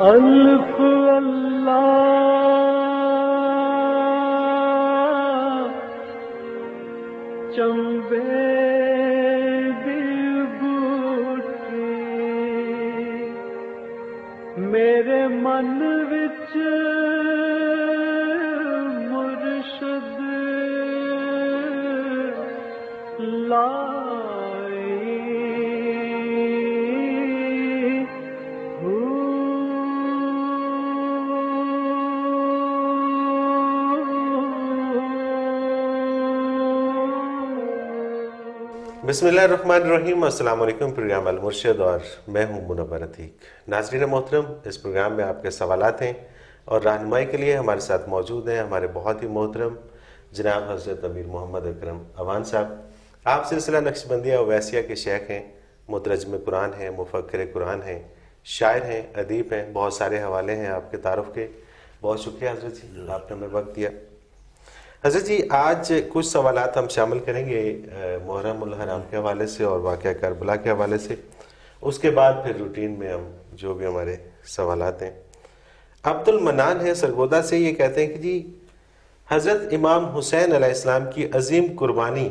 الف اللہ چمبے دل بوٹی میرے من وچ مرشد لائی بسم اللہ الرحمن الرحیم۔ السلام علیکم۔ پروگرام المرشد اور میں ہوں منور عتیق۔ ناظرین محترم، اس پروگرام میں آپ کے سوالات ہیں اور رہنمائی کے لیے ہمارے ساتھ موجود ہیں ہمارے بہت ہی محترم جناب حضرت امیر محمد اکرم اوان صاحب۔ آپ سلسلہ نقشبندیہ اویسیہ کے شیخ ہیں، مترجم قرآن ہیں، مفکر قرآن ہیں، شاعر ہیں، ادیب ہیں، بہت سارے حوالے ہیں آپ کے تعارف کے۔ بہت شکریہ حضرت جی، آپ نے ہمیں وقت دیا۔ حضرت جی، آج کچھ سوالات ہم شامل کریں گے محرم الحرام کے حوالے سے اور واقعہ کربلا کے حوالے سے، اس کے بعد پھر روٹین میں ہم جو بھی ہمارے سوالات ہیں۔ عبد المنان ہے سرگودا سے، یہ کہتے ہیں کہ جی حضرت امام حسین علیہ السلام کی عظیم قربانی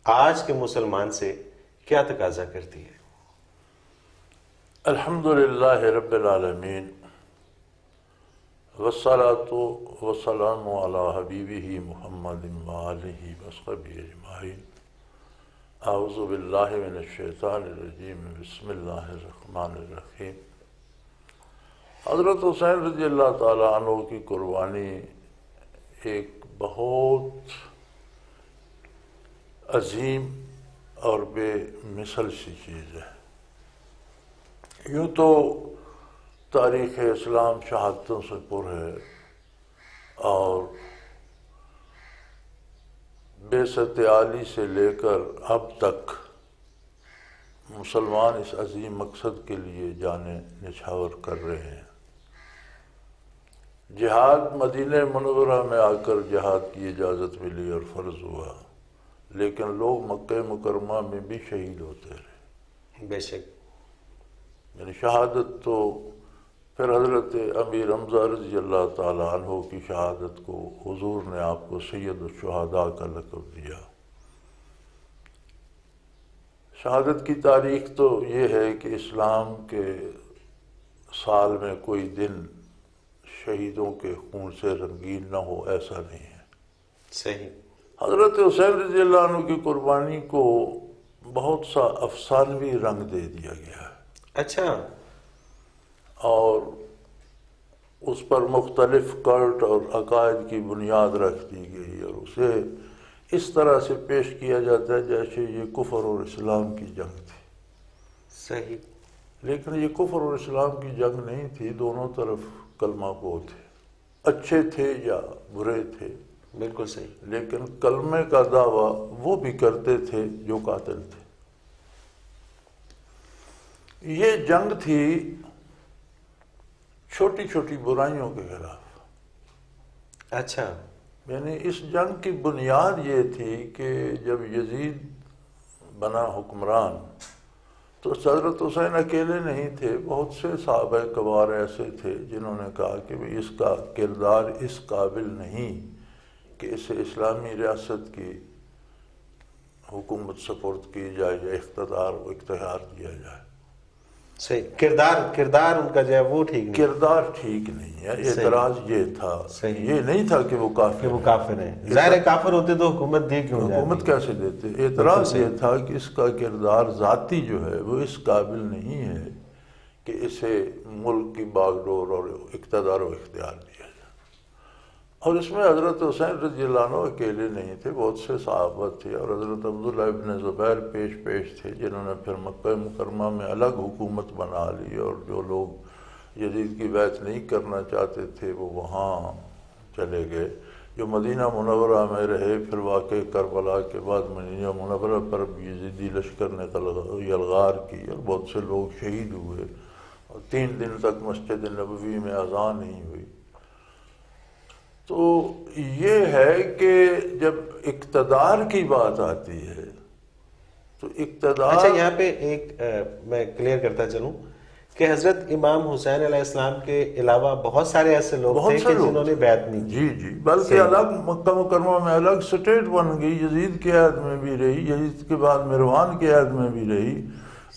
آج کے مسلمان سے کیا تقاضا کرتی ہے؟ الحمدللہ رب العالمین والصلاة والسلام علی حبیبہ محمد وآلہ وصحبہ اجمعین۔ اعوذ باللہ من الشیطان الرجیم، بسم اللہ الرحمن الرحیم۔ حضرت حسین رضی اللہ تعالیٰ عنہ کی قربانی ایک بہت عظیم اور بے مثل سی چیز ہے۔ یوں تو تاریخ اسلام شہادتوں سے پر ہے اور بعثت عالی سے لے کر اب تک مسلمان اس عظیم مقصد کے لیے جانیں نچھاور کر رہے ہیں۔ جہاد مدینہ منورہ میں آ کر جہاد کی اجازت ملی اور فرض ہوا، لیکن لوگ مکہ مکرمہ میں بھی شہید ہوتے رہے۔ بے شک، یعنی شہادت تو پھر حضرت امیر حمزہ رضی اللہ تعالیٰ عنہ کی شہادت کو حضور نے آپ کو سید الشہداء کا لقب دیا۔ شہادت کی تاریخ تو یہ ہے کہ اسلام کے سال میں کوئی دن شہیدوں کے خون سے رنگین نہ ہو، ایسا نہیں ہے۔ صحیح۔ حضرت حسین رضی اللہ عنہ کی قربانی کو بہت سا افسانوی رنگ دے دیا گیا ہے۔ اچھا۔ اور اس پر مختلف کلٹ اور عقائد کی بنیاد رکھ دی گئی اور اسے اس طرح سے پیش کیا جاتا ہے جیسے یہ کفر اور اسلام کی جنگ تھی۔ صحیح۔ لیکن یہ کفر اور اسلام کی جنگ نہیں تھی، دونوں طرف کلمہ گو تھے، اچھے تھے یا برے تھے، بالکل صحیح۔ لیکن کلمے کا دعویٰ وہ بھی کرتے تھے جو قاتل تھے۔ یہ جنگ تھی چھوٹی چھوٹی برائیوں کے خلاف۔ اچھا۔ یعنی اس جنگ کی بنیاد یہ تھی کہ جب یزید بنا حکمران تو حضرت حسین اکیلے نہیں تھے، بہت سے صحابہ کبار ایسے تھے جنہوں نے کہا کہ اس کا کردار اس قابل نہیں کہ اسے اسلامی ریاست کی حکومت سپرد کی جائے یا اقتدار و اختیار دیا جائے۔ صحیح۔ کردار ان کا جو ہے وہ ٹھیک نہیں، کردار ٹھیک نہیں ہے۔ اعتراض یہ تھا، یہ نہیں تھا کہ وہ کافر ہیں۔ ظاہر ہے کافر ہوتے تو حکومت دی کیوں جاتی؟ حکومت کیسے دیتے؟ اعتراض یہ تھا کہ اس کا کردار ذاتی جو ہے وہ اس قابل نہیں ہے کہ اسے ملک کی باغ ڈور اور اقتدار و اختیار دیا جائے۔ اور اس میں حضرت حسین رضی اللہ عنہ اکیلے نہیں تھے، بہت سے صحابہ تھے اور حضرت عبداللہ ابن زبیر پیش تھے جنہوں نے پھر مکہ مکرمہ میں الگ حکومت بنا لی، اور جو لوگ یزید کی بیعت نہیں کرنا چاہتے تھے وہ وہاں چلے گئے۔ جو مدینہ منورہ میں رہے، پھر واقع کربلا کے بعد مدینہ منورہ پر یزیدی لشکر نے یلغار کی اور بہت سے لوگ شہید ہوئے، اور 3 دن تک مسجد نبوی میں اذان نہیں ہوئی۔ تو یہ ہے کہ جب اقتدار کی بات آتی ہے تو اقتدار، اچھا یہاں پہ ایک میں کلیئر کرتا چلوں کہ حضرت امام حسین علیہ السلام کے علاوہ بہت سارے ایسے لوگ تھے کہ جنہوں نے بیعت نہیں کی. جی بلکہ الگ مکہ مکرمہ میں الگ سٹیٹ بن گئی، یزید کے عہد میں بھی رہی، یزید کے بعد مروان کے عہد میں بھی رہی،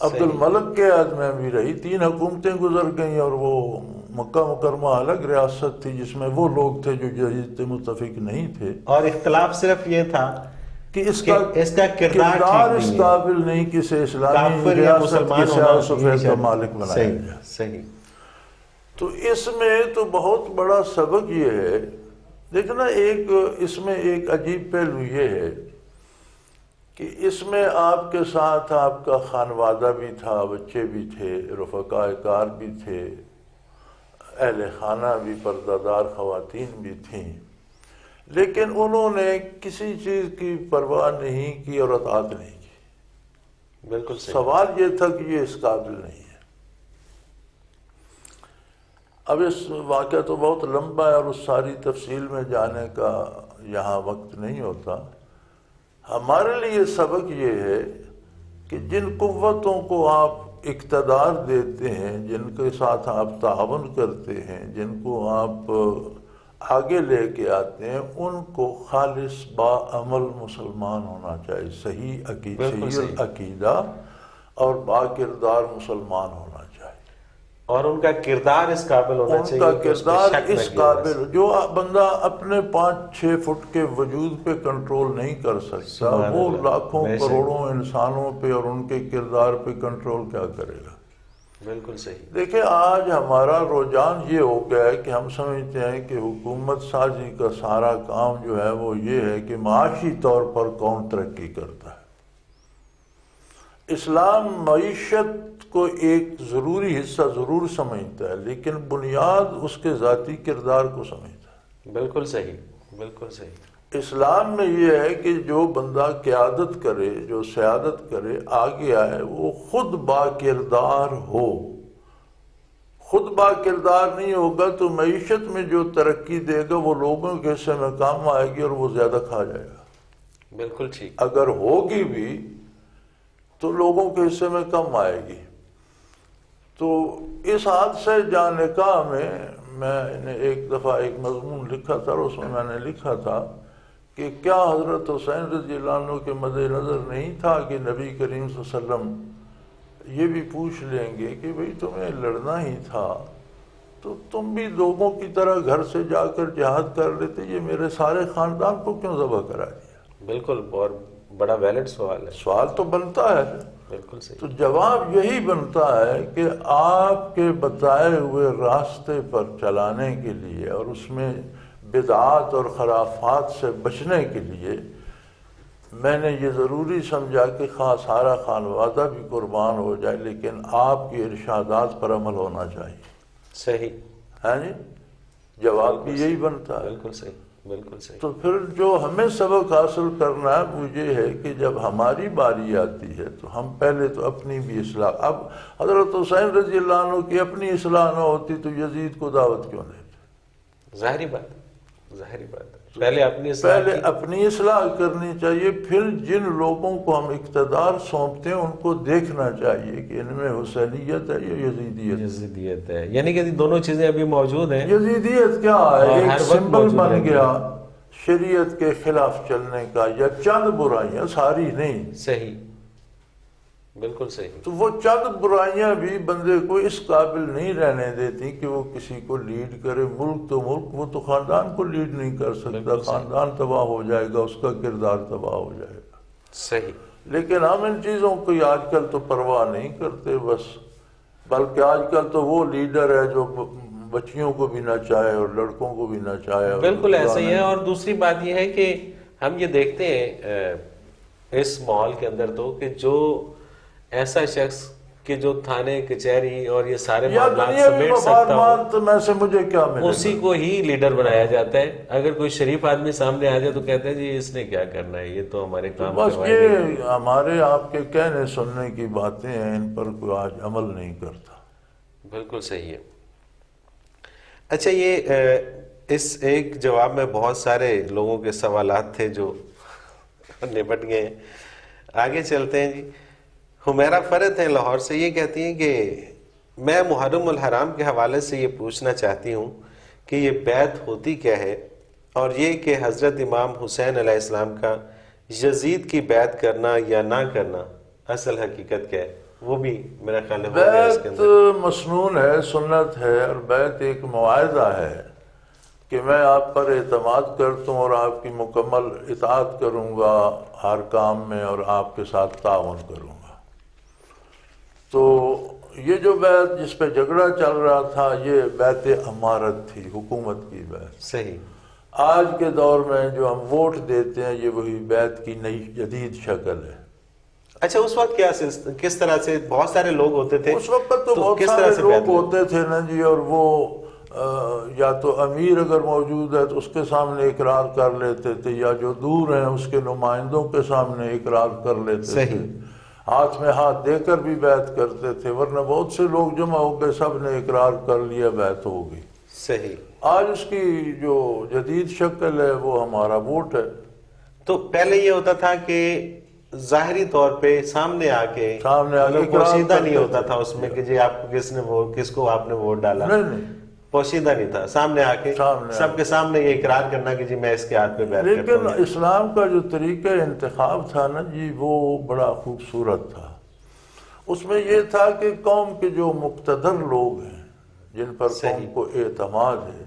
عبد الملک کے عہد میں بھی رہی، 3 حکومتیں گزر گئیں، اور وہ مکہ مکرمہ الگ ریاست تھی جس میں وہ لوگ تھے جو یزید سے متفق نہیں تھے، اور اختلاف صرف یہ تھا کہ اس کا کردار اس قابل نہیں کہ اسے اسلامی ریاست کے سیاہ سفید کا مالک بنایا جائے. صحیح. تو اس میں تو بہت بڑا سبق یہ ہے، دیکھنا اس میں ایک عجیب پہلو یہ ہے کہ اس میں آپ کے ساتھ آپ کا خانوادہ بھی تھا، بچے بھی تھے، رفقاء کار بھی تھے، اہل خانہ بھی، پردہ دار خواتین بھی تھیں، لیکن انہوں نے کسی چیز کی پرواہ نہیں کی اور اطاعت نہیں کی. بالکل صحیح. سوال یہ تھا کہ یہ اس قابل نہیں ہے. اب اس واقعہ تو بہت لمبا ہے اور اس ساری تفصیل میں جانے کا یہاں وقت نہیں ہوتا. ہمارے لیے سبق یہ ہے کہ جن قوتوں کو آپ اقتدار دیتے ہیں، جن کے ساتھ آپ تعاون کرتے ہیں، جن کو آپ آگے لے کے آتے ہیں، ان کو خالص باعمل مسلمان ہونا چاہیے، صحیح عقیدہ اور با کردار مسلمان ہونا چاہیے، اور ان کا کردار اس قابل ہونا چاہیے، ان کا کردار اس قابل. جو بندہ اپنے 5-6 فٹ کے وجود پہ کنٹرول نہیں کر سکتا، وہ لاکھوں کروڑوں انسانوں پہ اور ان کے کردار پہ کنٹرول کیا کرے گا؟ بالکل صحیح. دیکھیں آج ہمارا رجحان یہ ہو گیا ہے کہ ہم سمجھتے ہیں کہ حکومت سازی کا سارا کام جو ہے وہ یہ ہے کہ معاشی طور پر کون ترقی کرتا ہے. اسلام معیشت کو ایک ضروری حصہ ضرور سمجھتا ہے، لیکن بنیاد اس کے ذاتی کردار کو سمجھتا ہے. بالکل صحیح. بالکل صحیح. اسلام میں یہ ہے کہ جو بندہ قیادت کرے، جو سیادت کرے، آگے آئے، وہ خود با کردار ہو. خود با کردار نہیں ہوگا تو معیشت میں جو ترقی دے گا وہ لوگوں کے حصے میں کام آئے گی اور وہ زیادہ کھا جائے گا. بالکل ٹھیک. اگر ہوگی بھی تو لوگوں کے حصے میں کم آئے گی. تو اس حادثہ جان نکاح میں نے ایک دفعہ ایک مضمون لکھا تھا اور اس میں نے لکھا تھا کہ کیا حضرت حسین رضی اللہ عنہ کے مد نظر نہیں تھا کہ نبی کریم صلی اللہ علیہ وسلم یہ بھی پوچھ لیں گے کہ بھئی تمہیں لڑنا ہی تھا تو تم بھی لوگوں کی طرح گھر سے جا کر جہاد کر لیتے، یہ میرے سارے خاندان کو کیوں ذبح کرا دیا؟ بالکل، اور بڑا ویلڈ سوال ہے. سوال تو بنتا ہے. بالکل صحیح. تو جواب یہی بنتا ہے کہ آپ کے بتائے ہوئے راستے پر چلانے کے لیے اور اس میں بدعات اور خرافات سے بچنے کے لیے میں نے یہ ضروری سمجھا کہ سارا خانوادہ بھی قربان ہو جائے، لیکن آپ کی ارشادات پر عمل ہونا چاہیے. صحیح ہے جی، جواب بھی یہی بنتا ہے. بالکل صحیح. بالکل صحیح. تو پھر جو ہمیں سبق حاصل کرنا ہے وہ یہ ہے کہ جب ہماری باری آتی ہے تو ہم پہلے تو اپنی بھی اصلاح. اب حضرت حسین رضی اللہ عنہ کی اپنی اصلاح نہ ہوتی تو یزید کو دعوت کیوں دیتے؟ ظاہری بات ہے. پہلے اپنی اصلاح کرنی چاہیے. پھر جن لوگوں کو ہم اقتدار سونپتے ہیں ان کو دیکھنا چاہیے کہ ان میں حسینیت ہے یا یزیدیت ہے، یعنی کہ دونوں چیزیں ابھی موجود ہیں. یزیدیت کیا ہے؟ ایک سمبل بن گیا شریعت کے خلاف چلنے کا، یا چند برائیاں، ساری نہیں. صحیح. بالکل صحیح. تو وہ چند برائیاں بھی بندے کو اس قابل نہیں رہنے دیتی کہ وہ کسی کو لیڈ کرے. ملک تو ملک، وہ تو خاندان کو لیڈ نہیں کر سکتا. خاندان تباہ ہو جائے گا، اس کا کردار تباہ ہو جائے گا. صحیح. لیکن ہم ان چیزوں کی آج کل تو پرواہ نہیں کرتے بس، بلکہ آج کل تو وہ لیڈر ہے جو بچیوں کو بھی نہ چاہے اور لڑکوں کو بھی نہ چاہے. بالکل ایسا ہی ہے. اور دوسری بات یہ ہے کہ ہم یہ دیکھتے ہیں اس ماحول کے اندر تو کہ جو ایسا شخص کہ جو تھانے کچہری اور یہ سارے معاملات سمیٹ سکتا ہو، میں سے مجھے کیا ملے، اسی کو ہی لیڈر بنایا جاتا ہے. اگر کوئی شریف آدمی سامنے آ جائے تو کہتے ہیں جی اس نے کیا کرنا ہے، یہ تو ہمارے کام بس یہ ہمارے آپ کے کہنے سننے کی باتیں ہیں، ان پر کوئی آج عمل نہیں کرتا. بالکل صحیح ہے. اچھا، یہ اس ایک جواب میں بہت سارے لوگوں کے سوالات تھے جو نپٹ گئے ہیں. آگے چلتے ہیں. جی، حمیرہ فرد ہیں لاہور سے، یہ کہتی ہیں کہ میں محرم الحرام کے حوالے سے یہ پوچھنا چاہتی ہوں کہ یہ بیعت ہوتی کیا ہے، اور یہ کہ حضرت امام حسین علیہ السلام کا یزید کی بیعت کرنا یا نہ کرنا اصل حقیقت کیا ہے، وہ بھی میرا خیال ہے ہو گیا اس کے بیعت اندر۔ مسنون ہے، سنت ہے، اور بیعت ایک معاہدہ ہے کہ میں آپ پر اعتماد کرتا ہوں اور آپ کی مکمل اطاعت کروں گا ہر کام میں، اور آپ کے ساتھ تعاون کروں گا۔ تو یہ جو بیعت جس پہ جھگڑا چل رہا تھا، یہ بیعت امارت تھی، حکومت کی بیعت۔ صحیح۔ آج کے دور میں جو ہم ووٹ دیتے ہیں، یہ وہی بیعت کی نئی جدید شکل ہے۔ اچھا، اس وقت کیا کس طرح سے بہت سارے لوگ ہوتے تھے؟ اس وقت تو بہت کس سارے طرح سے لوگ بیعت ہوتے تھے نا جی، اور وہ یا تو امیر اگر موجود ہے تو اس کے سامنے اقرار کر لیتے تھے، یا جو دور ہیں اس کے نمائندوں کے سامنے اقرار کر لیتے تھے، صحیح۔ ہاتھ میں ہاتھ دے کر بھی بیعت کرتے تھے، ورنہ بہت سے لوگ جمع ہو کے سب نے اقرار کر لیا، بیعت ہو گئی۔ صحیح۔ آج اس کی جو جدید شکل ہے وہ ہمارا ووٹ ہے۔ تو پہلے یہ ہوتا تھا کہ ظاہری طور پہ سامنے آ کے مطلب پوشیدہ نہیں ہوتا تھا اس میں کہ جی آپ کو کس کو آپ نے ووٹ ڈالا، نہیں، پوشیدہ نہیں تھا، سامنے آ کے سب کے سامنے یہ اقرار کرنا کہ جی میں اس کے ہاتھ پہ بیعت کرتا ہوں۔ لیکن اسلام کا جو طریقہ انتخاب تھا نا جی، وہ بڑا خوبصورت تھا۔ اس میں یہ تھا کہ قوم کے جو مقتدر لوگ ہیں، جن پر قوم کو اعتماد ہے،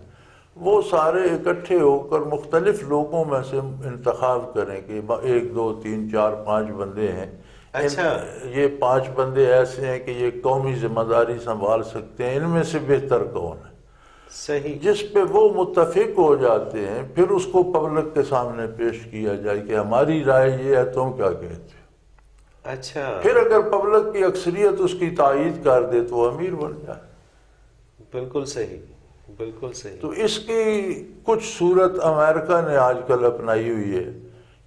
وہ سارے اکٹھے ہو کر مختلف لوگوں میں سے انتخاب کریں کہ 1 2 3 4 5 بندے ہیں۔ اچھا، یہ 5 بندے ایسے ہیں کہ یہ قومی ذمہ داری سنبھال سکتے ہیں، ان میں سے بہتر کون ہے؟ صحیح۔ جس پہ وہ متفق ہو جاتے ہیں، پھر اس کو پبلک کے سامنے پیش کیا جائے کہ ہماری رائے یہ ہے، تم کیا کہتے ہو؟ اچھا، پھر اگر پبلک کی اکثریت اس کی تائید کر دے تو وہ امیر بن جائے۔ بالکل صحیح، بالکل صحیح۔ تو اس کی کچھ صورت امریکہ نے آج کل اپنائی ہوئی ہے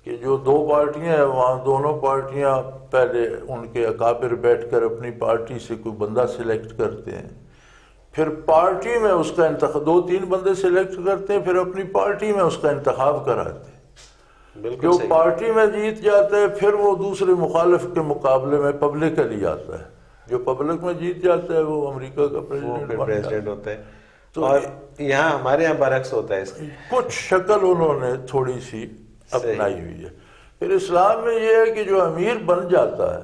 کہ جو 2 پارٹیاں ہیں، وہاں دونوں پارٹیاں پہلے ان کے اکابر بیٹھ کر اپنی پارٹی سے کوئی بندہ سلیکٹ کرتے ہیں، پھر پارٹی میں اس کا انتخاب 2 3 بندے سلیکٹ کرتے ہیں، پھر اپنی پارٹی میں اس کا انتخاب کراتے ہیں۔ جو پارٹی میں جیت جاتا ہے پھر وہ دوسرے مخالف کے مقابلے میں پبلکلی آتا ہے، جو پبلک میں جیت جاتا ہے وہ امریکہ کا پریزیڈنٹ ہوتا ہے۔ اور یہاں ہمارے یہاں برعکس ہوتا ہے، اس کی کچھ شکل انہوں نے تھوڑی سی اپنائی ہوئی ہے۔ پھر اسلام میں یہ ہے کہ جو امیر بن جاتا ہے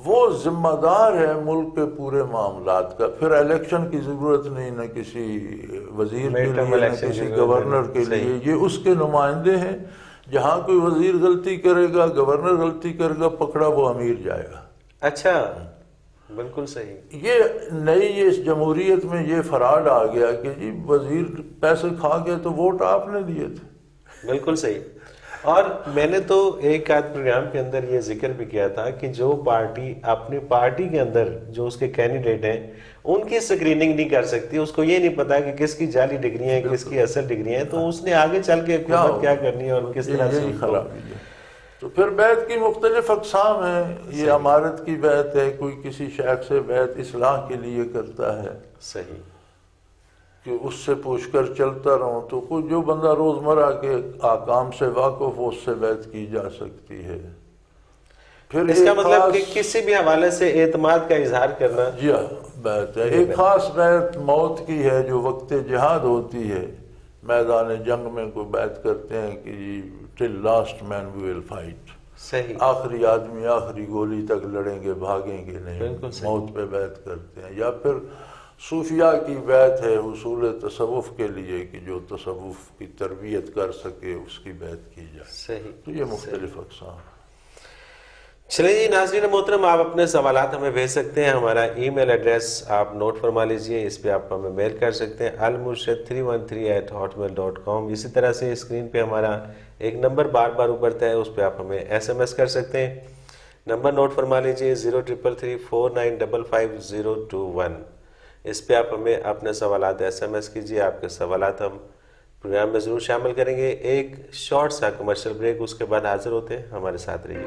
وہ ذمہ دار ہے ملک کے پورے معاملات کا، پھر الیکشن کی ضرورت نہیں، نہ کسی وزیر کے لیے نہ کسی گورنر کے لیے، یہ اس کے نمائندے ہیں۔ جہاں کوئی وزیر غلطی کرے گا، گورنر غلطی کرے گا، پکڑا وہ امیر جائے گا۔ اچھا، بالکل صحیح۔ یہ نئی اس جمہوریت میں یہ فراڈ آ گیا کہ جی وزیر پیسے کھا گئے تو ووٹ آپ نے دیے تھے۔ بالکل صحیح۔ اور میں نے تو ایک آدھ پروگرام کے اندر یہ ذکر بھی کیا تھا کہ جو پارٹی اپنی پارٹی کے اندر جو اس کے کینڈیڈیٹ ہیں ان کی سکریننگ نہیں کر سکتی، اس کو یہ نہیں پتا کہ کس کی جعلی ڈگریاں ہیں، کس کی اصل ڈگریاں ہیں، تو اس نے آگے چل کے حکومت کیا کرنی ہے اور کس طرح سے خرابی ہے۔ تو پھر بیعت کی مختلف اقسام ہیں۔ یہ امارت کی بیعت ہے، کوئی کسی شیخ سے بیعت اصلاح کے لیے کرتا ہے، صحیح، کہ اس سے پوچھ کر چلتا رہوں، تو کوئی جو بندہ روزمرہ کے احکام سے واقف ہو اس سے بیعت کی جا سکتی ہے۔ پھر اس کا مطلب کہ کسی بھی حوالے سے اعتماد کا اظہار کرنا جی ہاں بیعت ہے۔ ایک خاص بیعت موت کی ہے جو وقت جہاد ہوتی ہے، میدان جنگ میں کوئی بیعت کرتے ہیں کہ ٹل last main we will fight, صحیح، آخری آدمی آخری گولی تک لڑیں گے، بھاگیں گے نہیں، موت پہ بیعت کرتے ہیں۔ یا پھر صوفیاء کی بیعت ہے حصول تصوف کے لیے کہ جو تصوف کی تربیت کر سکے اس کی بیعت کی جائے۔ صحیح۔ تو یہ مختلف اقسام ہیں۔ چلیں جی ناظرین محترم، آپ اپنے سوالات ہمیں بھیج سکتے ہیں۔ ہمارا ای میل ایڈریس آپ نوٹ فرما لیجئے، اس پہ آپ ہمیں میل کر سکتے ہیں almurshid313@hotmail.com۔ اسی طرح سے اسکرین پہ ہمارا ایک نمبر بار بار ابھرتا ہے، اس پہ آپ ہمیں SMS کر سکتے ہیں۔ نمبر نوٹ فرما لیجئے 033349555021۔ اس پہ آپ ہمیں اپنے سوالات SMS کیجئے، آپ کے سوالات ہم پروگرام میں ضرور شامل کریں گے۔ ایک شارٹ سا کمرشل بریک، اس کے بعد حاضر ہوتے ہیں، ہمارے ساتھ رہیے۔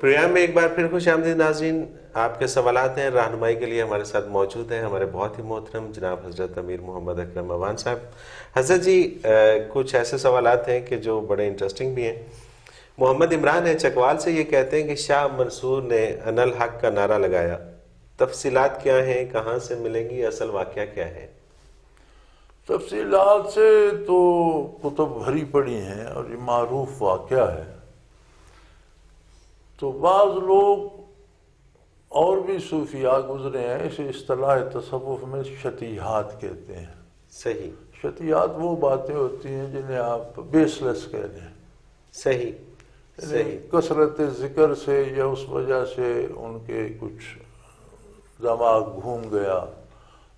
پروگرام میں ایک بار پھر خوش آمدید ناظرین. آپ کے سوالات ہیں رہنمائی کے لیے ہمارے ساتھ موجود ہیں ہمارے بہت ہی محترم جناب حضرت امیر محمد اکرم عوان صاحب. حضرت جی کچھ ایسے سوالات ہیں کہ جو بڑے انٹرسٹنگ بھی ہیں. محمد عمران ہے چکوال سے، یہ کہتے ہیں کہ شاہ منصور نے انا الحق کا نعرہ لگایا، تفصیلات کیا ہیں، کہاں سے ملیں گی، اصل واقعہ کیا ہے؟ تفصیلات سے تو کتب بھری پڑی ہیں اور یہ معروف واقعہ ہے. تو بعض لوگ اور بھی صوفیاء گزرے ہیں، اسے اصطلاح تصوف میں شتیحات کہتے ہیں. صحیح. شتیحات وہ باتیں ہوتی ہیں جنہیں آپ بیس لیس کہہ دیں. صحیح. یعنی کثرت ذکر سے یا اس وجہ سے ان کے کچھ دماغ گھوم گیا،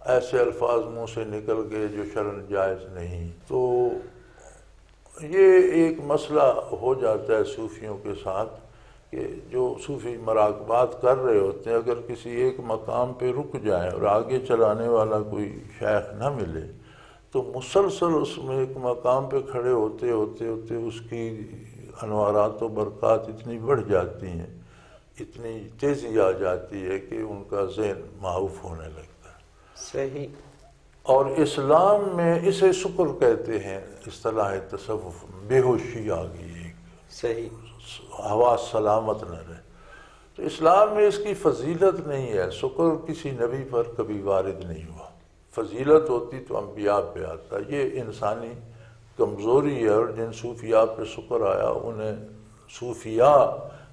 ایسے الفاظ منہ سے نکل گئے جو شرعاً جائز نہیں. تو یہ ایک مسئلہ ہو جاتا ہے صوفیوں کے ساتھ کہ جو صوفی مراقبات کر رہے ہوتے ہیں اگر کسی ایک مقام پہ رک جائیں اور آگے چلانے والا کوئی شیخ نہ ملے تو مسلسل اس میں ایک مقام پہ کھڑے ہوتے ہوتے ہوتے اس کی انوارات و برکات اتنی بڑھ جاتی ہیں، اتنی تیزی آ جاتی ہے کہ ان کا ذہن معاف ہونے لگتا ہے. صحیح. اور اسلام میں اسے سکر کہتے ہیں. اصطلاح تصوف بے ہوشی آ گئی ایک. صحیح. حواس سلامت نہ رہے. تو اسلام میں اس کی فضیلت نہیں ہے. سکر کسی نبی پر کبھی وارد نہیں ہوا. فضیلت ہوتی تو انبیاء پہ آتا. یہ انسانی کمزوری ہے اور جن صوفیاء پہ سکر آیا انہیں صوفیاء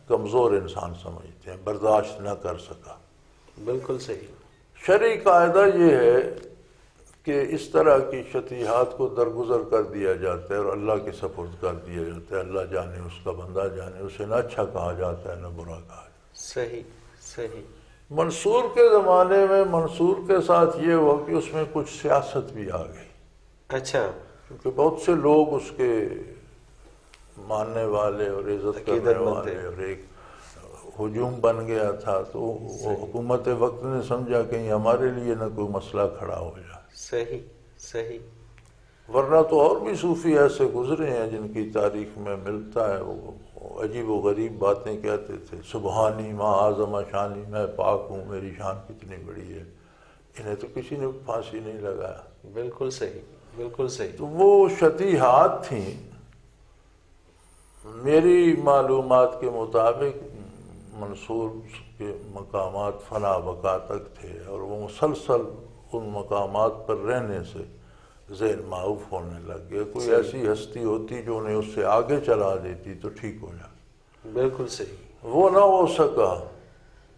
کمزور انسان سمجھتے ہیں، برداشت نہ کر سکا. بالکل صحیح. شرعی قاعدہ یہ ہے کہ اس طرح کی شتیحات کو درگزر کر دیا جاتا ہے اور اللہ کے سپرد کر دیا جاتا ہے. اللہ جانے، اس کا بندہ جانے، اسے نہ اچھا کہا جاتا ہے نہ برا کہا جاتا ہے. صحیح. صحیح. منصور کے زمانے میں منصور کے ساتھ یہ ہوا کہ اس میں کچھ سیاست بھی آ گئی. اچھا. کیونکہ بہت سے لوگ اس کے ماننے والے اور عزت کرنے والے اور ایک ہجوم بن گیا تھا تو حکومت وقت نے سمجھا کہیں ہمارے لیے نہ کوئی مسئلہ کھڑا ہو جائے. صحیح. صحیح. ورنہ تو اور بھی صوفی ایسے گزرے ہیں جن کی تاریخ میں ملتا ہے وہ عجیب و غریب باتیں کہتے تھے. سبحانی ما اعظم شانی، میں پاک ہوں، میری شان کتنی بڑی ہے. انہیں تو کسی نے پھانسی نہیں لگایا. بالکل صحیح. بالکل صحیح. تو وہ شتیحات تھیں. میری معلومات کے مطابق منصور کے مقامات فنا بقا تک تھے اور وہ مسلسل ان مقامات پر رہنے سے ذہن معاف ہونے لگ گیا. کوئی ایسی ہستی ہوتی جو انہیں اس سے آگے چلا دیتی تو ٹھیک ہو جاتا. بالکل صحیح. وہ نہ ہو سکا.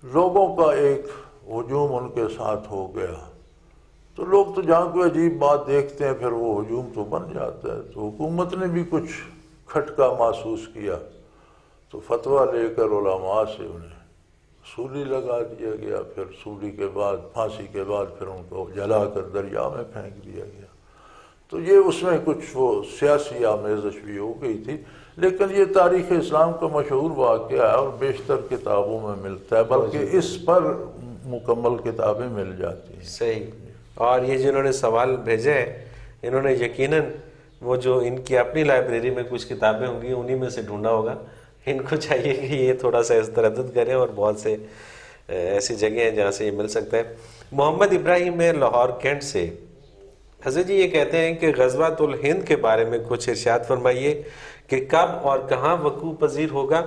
لوگوں کا ایک ہجوم ان کے ساتھ ہو گیا تو لوگ تو جہاں کوئی عجیب بات دیکھتے ہیں پھر وہ ہجوم تو بن جاتا ہے. تو حکومت نے بھی کچھ کھٹکا محسوس کیا تو فتویٰ لے کر علماء سے انہیں سولی لگا دیا گیا. پھر سولی کے بعد پھانسی کے بعد پھر ان کو جلا کر دریا میں پھینک دیا گیا. تو یہ اس میں کچھ وہ سیاسی آمیزش بھی ہو گئی تھی. لیکن یہ تاریخ اسلام کا مشہور واقعہ ہے اور بیشتر کتابوں میں ملتا ہے، بلکہ اس پر مکمل کتابیں مل جاتی ہیں. صحیح. اور یہ جنہوں نے سوال بھیجے ہیں انہوں نے یقیناً وہ جو ان کی اپنی لائبریری میں کچھ کتابیں ہوں گی انہی میں سے ڈھونڈا ہوگا. ان کو چاہیے کہ یہ تھوڑا سا اس تردد کریں اور بہت سے ایسی جگہیں ہیں جہاں سے یہ مل سکتا ہے. محمد ابراہیم ہے لاہور کینٹ سے. حضرت جی یہ کہتے ہیں کہ غزوۃ الہند کے بارے میں کچھ ارشاد فرمائیے کہ کب اور کہاں وقوع پذیر ہوگا،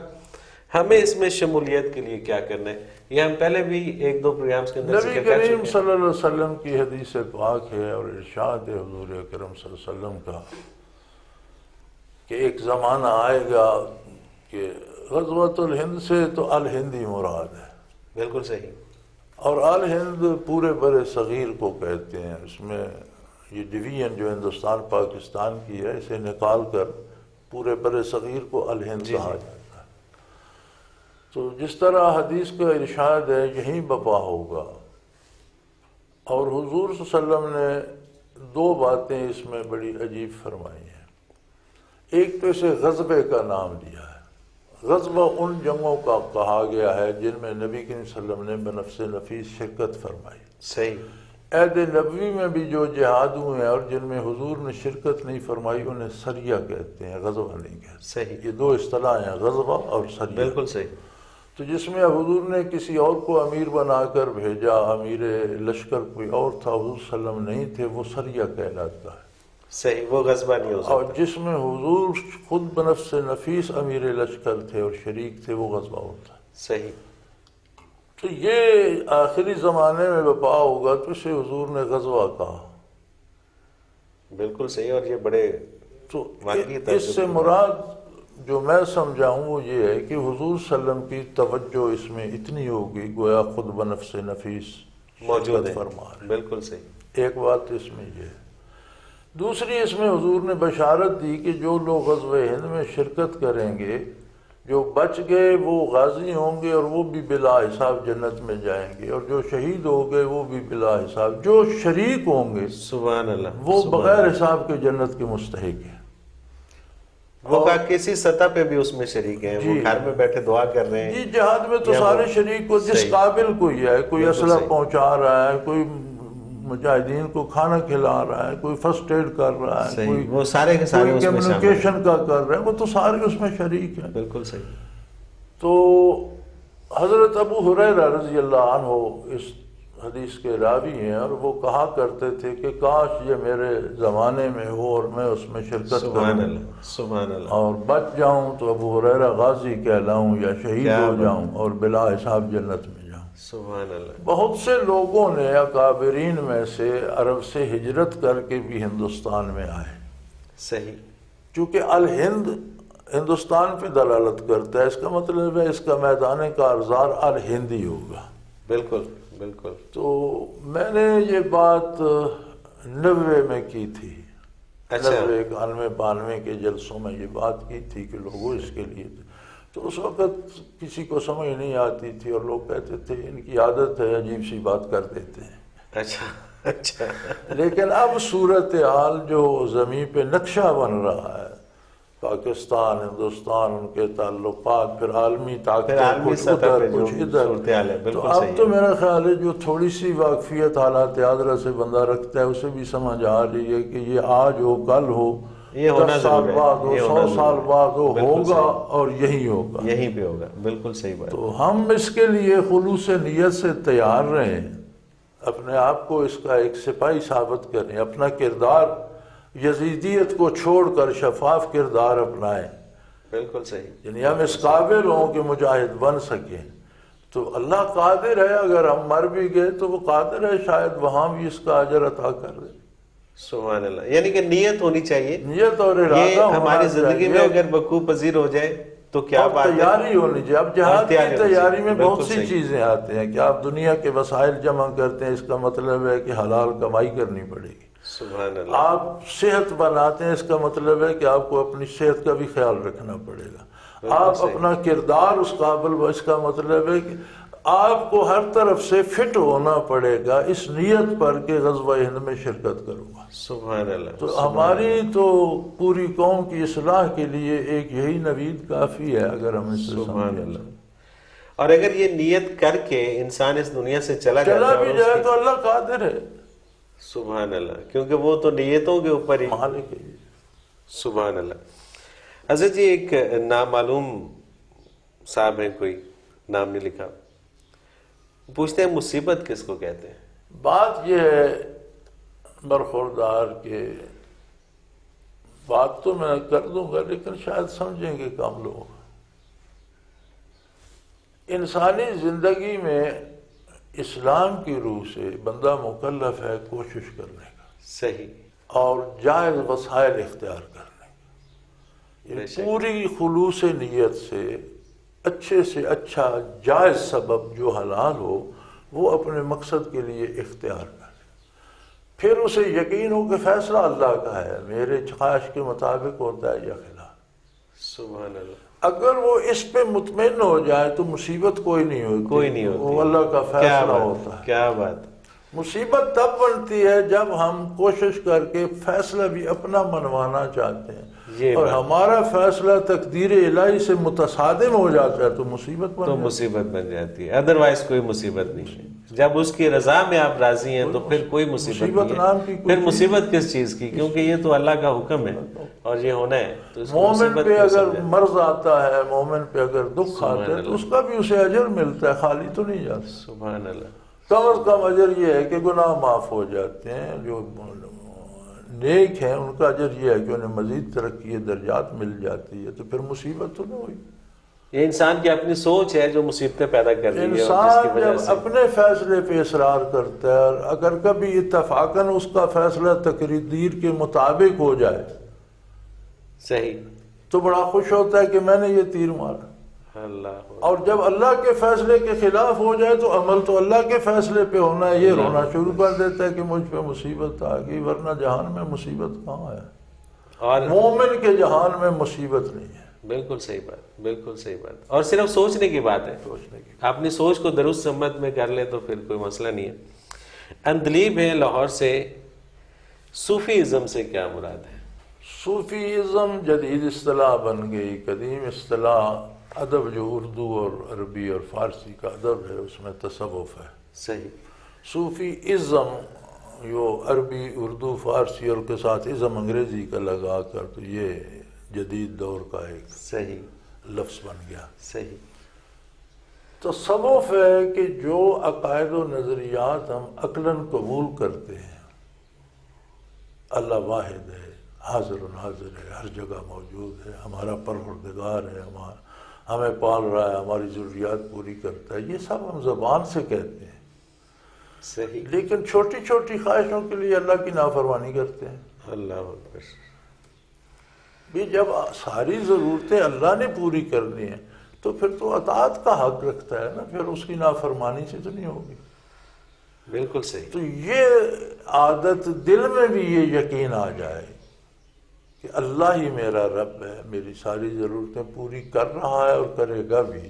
ہمیں اس میں شمولیت کے لیے کیا کرنا ہے. یہ ہم پہلے بھی ایک دو پروگرامز کے اندر نبی کریم صلی اللہ علیہ وسلم کی حدیث پاک ہے اور ارشاد ہے حضور اکرم صلی اللہ علیہ وسلم کا کہ ایک زمانہ آئے گا کہ غزوۃ الہند سے تو الہندی مراد ہے. بالکل صحیح. اور الہند پورے بر صغیر کو کہتے ہیں. اس میں یہ ڈویژن جو ہندوستان پاکستان کی ہے اسے نکال کر پورے بر صغیر کو الہند کہا جاتا ہے. تو جس طرح حدیث کا ارشاد ہے یہیں بپا ہوگا. اور حضور صلی اللہ علیہ وسلم نے دو باتیں اس میں بڑی عجیب فرمائی ہیں. ایک تو اسے غزبے کا نام دیا ہے. غزبہ ان جنگوں کا کہا گیا ہے جن میں نبی کریم صلی اللہ علیہ وسلم نے بنفس نفیس شرکت فرمائی. صحیح. عہد نبوی میں بھی جو جہاد ہوئے ہیں اور جن میں حضور نے شرکت نہیں فرمائی انہیں سریہ کہتے ہیں، غزوہ نہیں کہتے. صحیح. یہ دو اصطلاح ہیں، غزوہ اور سریہ. بالکل صحیح. تو جس میں حضور نے کسی اور کو امیر بنا کر بھیجا، امیر لشکر کوئی اور تھا، حضور صلی اللہ علیہ وسلم نہیں تھے، وہ سریہ کہلاتا ہے۔ صحیح، وہ غزوہ نہیں ہو اور سکتا۔ جس میں حضور خود بنفس نفیس امیر لشکر تھے اور شریک تھے، وہ غزوہ ہوتا ہے۔ صحیح، تو یہ آخری زمانے میں وبا ہوگا تو اسے حضور نے غزوہ کہا۔ بالکل صحیح، اور یہ بڑے تو واقعی اس سے مراد جو میں سمجھاؤں وہ یہ ہے کہ حضور صلی اللہ علیہ وسلم کی توجہ اس میں اتنی ہوگی گویا خود بنفس نفیس موجود ہے۔ فرما رہے۔ بالکل صحیح، ایک بات اس میں یہ ہے۔ دوسری اس میں حضور نے بشارت دی کہ جو لوگ غزوہ ہند میں شرکت کریں گے، جو بچ گئے وہ غازی ہوں گے اور وہ بھی بلا حساب جنت میں جائیں گے، اور جو شہید ہو گئے وہ بھی بلا حساب، جو شریک ہوں گے سبحان اللہ، وہ سبحان بغیر اللہ۔ حساب کے جنت کے مستحق ہیں۔ وہ کہا کسی سطح پہ بھی اس میں شریک ہیں، وہ جی۔ گھر میں بیٹھے دعا کر رہے جی ہیں۔ جہاد میں تو یا سارے وہ- شریک کو، جس صحیح۔ قابل کوئی ہے، کوئی بالکل اسلحہ صحیح۔ پہنچا رہا ہے، کوئی مجاہدین کو کھانا کھلا رہا ہے، کوئی فرسٹ ایڈ کر رہا ہے، صحیح، کوئی وہ سارے کے سارے اس میں شامل ہیں۔ کمیونیکیشن کا کر رہے ہیں، وہ تو سارے اس میں شریک ہیں۔ بالکل صحیح، تو حضرت ابو ہریرہ رضی اللہ عنہ اس حدیث کے راوی ہیں، اور وہ کہا کرتے تھے کہ کاش یہ میرے زمانے میں ہو اور میں اس میں شرکت سبحان کروں اللہ، سبحان اللہ۔ اور بچ جاؤں تو ابو ہریرہ غازی کہلاؤں یا شہید کیا ہو بات۔ جاؤں اور بلا حساب جنت میں جاؤں۔ سبحان اللہ، بہت سے لوگوں نے اکابرین میں سے عرب سے ہجرت کر کے بھی ہندوستان میں آئے، صحیح، چونکہ الہند ہندوستان پہ دلالت کرتا ہے، اس کا مطلب ہے اس کا میدان کارزار الہند ہی ہوگا۔ بالکل بالکل، تو میں نے یہ بات 90 میں کی تھی، اچھا۔ 90 91 92 کے جلسوں میں یہ بات کی تھی کہ لوگوں اس کے لیے، تو اس وقت کسی کو سمجھ نہیں آتی تھی اور لوگ کہتے تھے ان کی عادت ہے، عجیب سی بات کر دیتے ہیں۔ اچھا اچھا، لیکن اب صورتحال جو زمین پہ نقشہ بن رہا ہے، پاکستان ہندوستان ان کے تعلقات، پھر عالمی پھر طاقتیں، عالمی کچھ سطح ادھر پہ جو کچھ ادھر، صورتحال ہے، تو بالکل اب صحیح تو ہے۔ میرا خیال ہے جو تھوڑی سی واقفیت حالات حاضرہ سے بندہ رکھتا ہے اسے بھی سمجھ آ رہی ہے کہ یہ آج ہو کل ہو، یہ ہونا 10 سال ضرور ہے، بعد ہو، یہ 100 ہونا سال ضرور ہے۔ بعد ہو، بالکل ہوگا صحیح۔ اور یہی ہوگا۔ یہیں پہ ہوگا، بالکل صحیح بات۔ تو ہم اس کے لیے خلوص نیت سے تیار رہیں، اپنے آپ کو اس کا ایک سپاہی ثابت کریں، اپنا کردار یزیدیت کو چھوڑ کر شفاف کردار اپنائیں، بالکل صحیح، یعنی ہم اس قابل ہوں کہ مجاہد بن سکیں۔ تو اللہ قادر ہے، اگر ہم مر بھی گئے تو وہ قادر ہے شاید وہاں بھی اس کا اجر عطا کر دے۔ سبحان اللہ، یعنی کہ نیت ہونی چاہیے، نیت اور ارادہ یہ ہونا ہماری زندگی میں چاہیے، اگر وقوع پذیر ہو جائے تو کیا اور بات ہے۔ تیاری ہونی چاہیے۔ اب جہاد اور تیاری کی ہونی تیاری چاہیے، میں بالکل بہت سی صحیح۔ چیزیں آتی ہیں کہ آپ دنیا کے وسائل جمع کرتے ہیں، اس کا مطلب ہے کہ حلال کمائی کرنی پڑے گی۔ سبحان اللہ، آپ صحت بناتے ہیں، اس کا مطلب ہے کہ آپ کو اپنی صحت کا بھی خیال رکھنا پڑے گا۔ آپ صحیح۔ اپنا کردار اس قابل، اس کا مطلب ہے کہ آپ کو ہر طرف سے فٹ ہونا پڑے گا اس نیت پر کہ غزوہ ہند میں شرکت کروں گا۔ سبحان اللہ، تو ہماری تو پوری قوم کی اصلاح کے لیے ایک یہی نوید کافی ہے، اگر ہم اس سے سبحان سمجھیں۔ اللہ۔ اور اگر یہ نیت کر کے انسان اس دنیا سے چلا چلا جاتا ہے بھی اور جائے اس کی- تو اللہ قادر ہے، سبحان اللہ، کیونکہ وہ تو نیتوں کے اوپر ہی۔ مالک ہے۔ سبحان اللہ۔ حضرت جی، ایک نامعلوم صاحب ہیں، کوئی نام نہیں لکھا، پوچھتے ہیں مصیبت کس کو کہتے ہیں؟ بات یہ ہے برخوردار کہ بات تو میں کر دوں گا لیکن شاید سمجھیں گے کم لوگ۔ انسانی زندگی میں اسلام کی روح سے بندہ مکلف ہے کوشش کرنے کا صحیح، اور جائز وسائل اختیار کرنے کا، بے یہ شک۔ پوری خلوص نیت سے اچھے سے اچھا جائز سبب جو حلال ہو وہ اپنے مقصد کے لیے اختیار کرے، پھر اسے یقین ہو کہ فیصلہ اللہ کا ہے، میرے خواہش کے مطابق ہوتا ہے یا خلاف۔ سبحان اللہ، اگر وہ اس پہ مطمئن ہو جائے تو مصیبت کوئی نہیں ہوتی، کوئی نہیں ہوتی، وہ اللہ کا کیا فیصلہ بات، ہوتا ہے۔ کیا بات، مصیبت تب بنتی ہے جب ہم کوشش کر کے فیصلہ بھی اپنا منوانا چاہتے ہیں اور ہمارا فیصلہ تقدیر الہی سے متصادم ہو جاتا ہے تو مصیبت بن جاتی ہے، ادروائز کوئی مصیبت نہیں ہے۔ جب اس کی رضا میں آپ راضی ہیں تو پھر کوئی مصیبت نہیں ہے، پھر مصیبت کس چیز کی، کیونکہ یہ تو اللہ کا حکم ہے اور یہ ہونا ہے۔ تو مومن پہ اگر مرض آتا ہے، مومن پہ اگر دکھ آتا ہے تو اس کا بھی اسے اجر ملتا ہے، خالی تو نہیں جاتا۔ سبحان اللہ۔ کم از کم اجر یہ ہے کہ گناہ معاف ہو جاتے ہیں، جو نیک ہیں ان کا اجر یہ ہے کہ انہیں مزید ترقی درجات مل جاتی ہے، تو پھر مصیبت تو نہ ہوئی۔ یہ انسان کی اپنی سوچ ہے جو مصیبتیں پیدا کر رہی ہے، انسان جب اپنے فیصلے پہ اصرار کرتا ہے اور اگر کبھی اتفاقاً اس کا فیصلہ تقدیر کے مطابق ہو جائے صحیح تو بڑا خوش ہوتا ہے کہ میں نے یہ تیر مارا، اللہ، اور جب اللہ کے فیصلے کے خلاف ہو جائے تو عمل تو اللہ کے فیصلے پہ ہونا ہے، یہ رونا شروع کر دیتا ہے کہ مجھ پہ مصیبت آ گئی، ورنہ جہان میں مصیبت کہاں ہے؟ اور مومن کے جہان میں مصیبت نہیں ہے۔ بالکل صحیح بات، بالکل صحیح بات، اور صرف سوچنے کی بات ہے، اپنی سوچ کو درست سمت میں کر لے تو پھر کوئی مسئلہ نہیں ہے۔ اندلیب ہے لاہور سے، صوفی ازم سے کیا مراد ہے؟ صوفی ازم جدید اصطلاح بن گئی، قدیم اصطلاح ادب جو اردو اور عربی اور فارسی کا ادب ہے اس میں تصوف ہے۔ صحیح۔ صوفی ازم جو عربی اردو فارسی اور کے ساتھ ازم انگریزی کا لگا کر تو یہ جدید دور کا ایک صحیح لفظ بن گیا۔ صحیح۔ تصوف ہے کہ جو عقائد و نظریات ہم عقلاً قبول کرتے ہیں، اللہ واحد ہے، حاضر و ناظر ہے، ہر جگہ موجود ہے، ہمارا پروردگار ہے، ہمیں پال رہا ہے، ہماری ضروریات پوری کرتا ہے، یہ سب ہم زبان سے کہتے ہیں، صحیح، لیکن چھوٹی چھوٹی خواہشوں کے لیے اللہ کی نافرمانی کرتے ہیں۔ اللہ اکبر۔ بھی جب ساری ضرورتیں اللہ نے پوری کرنی ہیں تو پھر تو اطاعت کا حق رکھتا ہے نا، پھر اس کی نافرمانی سے تو نہیں ہوگی۔ بالکل صحیح۔ تو یہ عادت دل میں بھی یہ یقین آ جائے کہ اللہ ہی میرا رب ہے، میری ساری ضرورتیں پوری کر رہا ہے اور کرے گا بھی،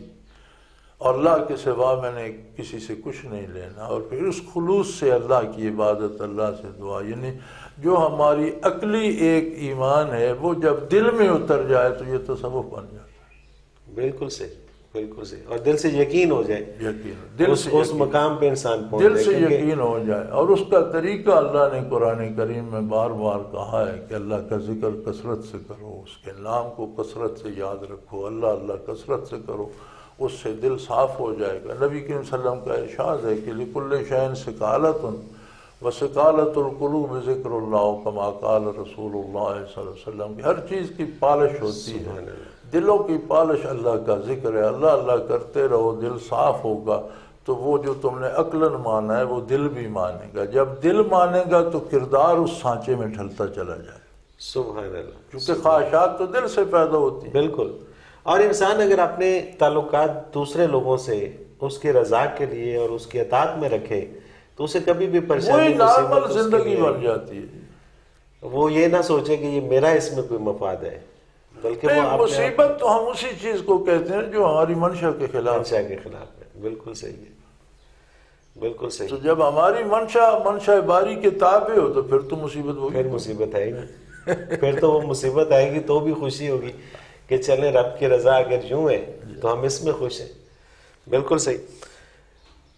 اور اللہ کے سوا میں نے کسی سے کچھ نہیں لینا، اور پھر اس خلوص سے اللہ کی عبادت، اللہ سے دعا، یعنی جو ہماری عقلی ایک ایمان ہے وہ جب دل میں اتر جائے تو یہ تصوف بن جاتا ہے۔ بالکل صحیح، بالکل صحیح، اور دل سے یقین ہو جائے، یقین دل سے اس مقام پہ انسان پہنچ دل سے یقین ہو جائے، اور اس کا طریقہ اللہ نے قرآن کریم میں بار بار کہا ہے کہ اللہ کا ذکر کثرت سے کرو، اس کے نام کو کثرت سے یاد رکھو، اللہ اللہ کثرت سے کرو، اس سے دل صاف ہو جائے گا۔ نبی کریم صلی اللہ علیہ وسلم کا ارشاد ہے کہ لِكُلِّ شَيْءٍ سِقَالَةٌ وَسِقَالَةُ الْقُلُوبِ ذِكْرُ اللَّهِ كَمَا قَالَ رسول اللہ صلی اللہ علیہ وسلم کہ ہر چیز کی پالش ہوتی ہے، دلوں کی پالش اللہ کا ذکر ہے، اللہ اللہ کرتے رہو، دل صاف ہوگا تو وہ جو تم نے عقلاً مانا ہے وہ دل بھی مانے گا، جب دل مانے گا تو کردار اس سانچے میں ڈھلتا چلا جائے۔ سبحان اللہ، کیونکہ خواہشات تو دل سے پیدا ہوتی ہیں۔ بالکل، اور انسان اگر اپنے تعلقات دوسرے لوگوں سے اس کی رضا کے لیے اور اس کی اطاعت میں رکھے تو اسے کبھی بھی پریشانی، وہی نارمل زندگی بن جاتی ہے۔ وہ یہ نہ سوچے کہ یہ میرا اس میں کوئی مفاد ہے، بلکہ وہ مصیبت تو ہم اسی چیز کو کہتے ہیں جو ہماری منشا کے خلاف ہے، بالکل صحیح ہے، بالکل صحیح۔ تو جب ہماری منشا باری کے تابع ہو تو پھر تو مصیبت ہوگی، پھر مصیبت ہے ہی نہیں، پھر تو وہ مصیبت آئے گی تو بھی خوشی ہوگی کہ چلیں رب کی رضا اگر یوں ہے تو ہم اس میں خوش ہیں۔ بالکل صحیح۔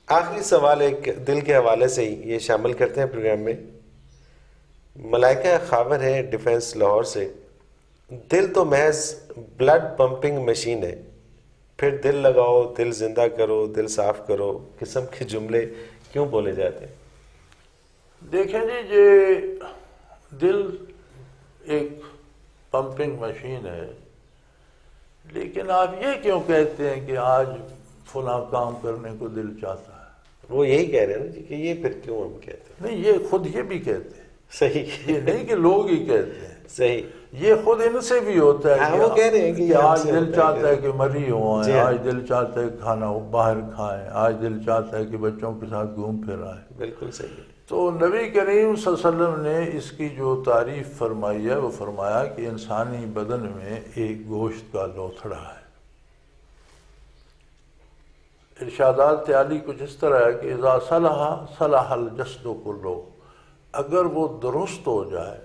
آخری سوال ایک دل کے حوالے سے ہی یہ شامل کرتے ہیں پروگرام میں۔ ملائکہ خاور ہے ڈیفنس لاہور سے، دل تو محض بلڈ پمپنگ مشین ہے، پھر دل لگاؤ، دل زندہ کرو، دل صاف کرو قسم کے جملے کیوں بولے جاتے ہیں؟ دیکھیں جی، یہ دل ایک پمپنگ مشین ہے، لیکن آپ یہ کیوں کہتے ہیں کہ آج فلاں کام کرنے کو دل چاہتا ہے؟ وہ یہی کہہ رہے ہیں نا جی کہ یہ پھر کیوں ہم کہتے ہیں؟ نہیں، یہ خود یہ بھی کہتے ہیں۔ صحیح، یہ نہیں کہ لوگ ہی کہتے ہیں، صحیح، یہ خود ان سے بھی ہوتا ہے وہ کہہ رہے ہیں کہ آج دل چاہتا ہے کہ مری ہوئیں، آج دل چاہتا ہے کہ کھانا باہر کھائیں، آج دل چاہتا ہے کہ بچوں کے ساتھ گھوم پھر آئیں۔ بالکل صحیح۔ تو نبی کریم صلی اللہ علیہ وسلم نے اس کی جو تعریف فرمائی ہے وہ فرمایا کہ انسانی بدن میں ایک گوشت کا لوتھڑا ہے، ارشادات عالی کچھ اس طرح ہے کہ اذا صلح صلح الجسد کلہ، اگر وہ درست ہو جائے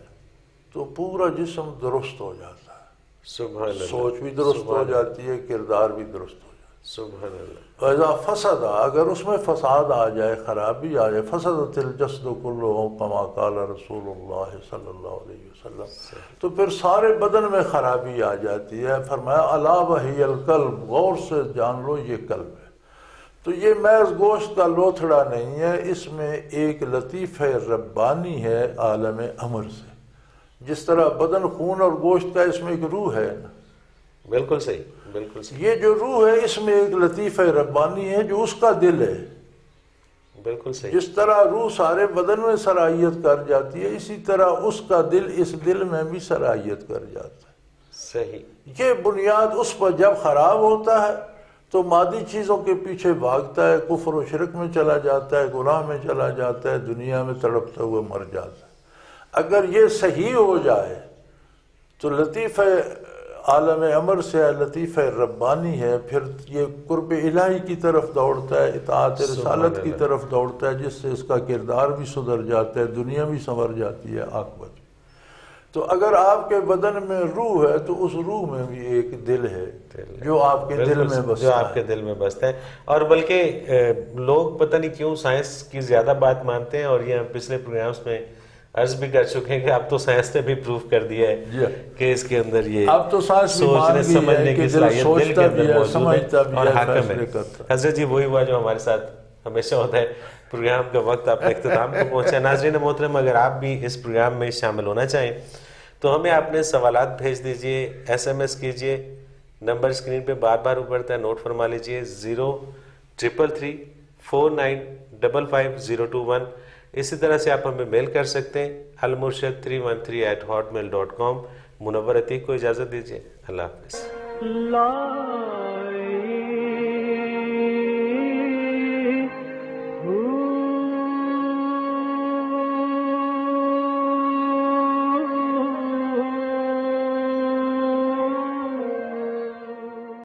تو پورا جسم درست ہو جاتا ہے، سبحان اللہ، سوچ بھی درست ہو جاتی ہے، کردار بھی درست ہو جاتا ہے۔ سبحان اللہ، وَإِذَا فَسَدَ، اگر اس میں فساد آ جائے، خرابی آ جائے، فَسَدَتِ الْجَسْدُ كُلُّهُ كَمَا قَالَ رسول اللہ صلی اللہ علیہ وسلم، تو پھر سارے بدن میں خرابی آ جاتی ہے۔ فرمایا الا وہی القلب، غور سے جان لو یہ قلب ہے۔ تو یہ محض گوشت کا لوتھڑا نہیں ہے، اس میں ایک لطیفہ ربانی ہے عالم امر سے، جس طرح بدن خون اور گوشت کا، اس میں ایک روح ہے نا، بالکل صحیح، بالکل صحیح، یہ جو روح ہے اس میں ایک لطیفہ ربانی ہے جو اس کا دل ہے۔ بالکل صحیح، جس طرح روح سارے بدن میں صلاحیت کر جاتی ہے، اسی طرح اس کا دل اس دل میں بھی صلاحیت کر جاتا ہے۔ صحیح، یہ بنیاد اس پر جب خراب ہوتا ہے تو مادی چیزوں کے پیچھے بھاگتا ہے، کفر و شرک میں چلا جاتا ہے، گناہ میں چلا جاتا ہے، دنیا میں تڑپتا ہوا مر جاتا ہے۔ اگر یہ صحیح ہو جائے تو لطیفہ عالم امر سے لطیفہ ربانی ہے، پھر یہ قرب الہی کی طرف دوڑتا ہے، اطاعت رسالت کی طرف دوڑتا ہے، جس سے اس کا کردار بھی سدھر جاتا ہے، دنیا بھی سنور جاتی ہے، عاقبت بھی۔ تو اگر آپ کے بدن میں روح ہے تو اس روح میں بھی ایک دل ہے جو آپ کے دل میں بستا ہے، جو آپ کے دل میں بستا ہے۔ اور بلکہ لوگ پتہ نہیں کیوں سائنس کی زیادہ بات مانتے ہیں، اور یہ ہم پچھلے پروگرامز میں عرض بھی کر چکے ہیں کہ اب تو سائنس نے بھی پروف کر دیا ہے کہ اس کے اندر یہ اب تو سائنس بھی مان سوچنے سمجھنے کی صلاحیت دل کے اندر موجود ہے اور حاکم ہے۔ حضرت جی وہی ہوا جو ہمارے ساتھ ہمیشہ ہوتا ہے، پروگرام کا وقت آپ کے اختتام کو پہنچا۔ ناظرین محترم، اگر آپ بھی اس پروگرام میں شامل ہونا چاہیں تو ہمیں اپنے سوالات بھیج دیجئے، ایس ایم ایس کیجئے، نمبر اسکرین پہ بار بار اوپرتا ہے، نوٹ فرما لیجئے 033349555021۔ اسی طرح سے آپ ہمیں میل کر سکتے ہیں almurshid313@hotmail.com۔ منور عتیق کو اجازت دیجئے، اللہ حافظ۔ لا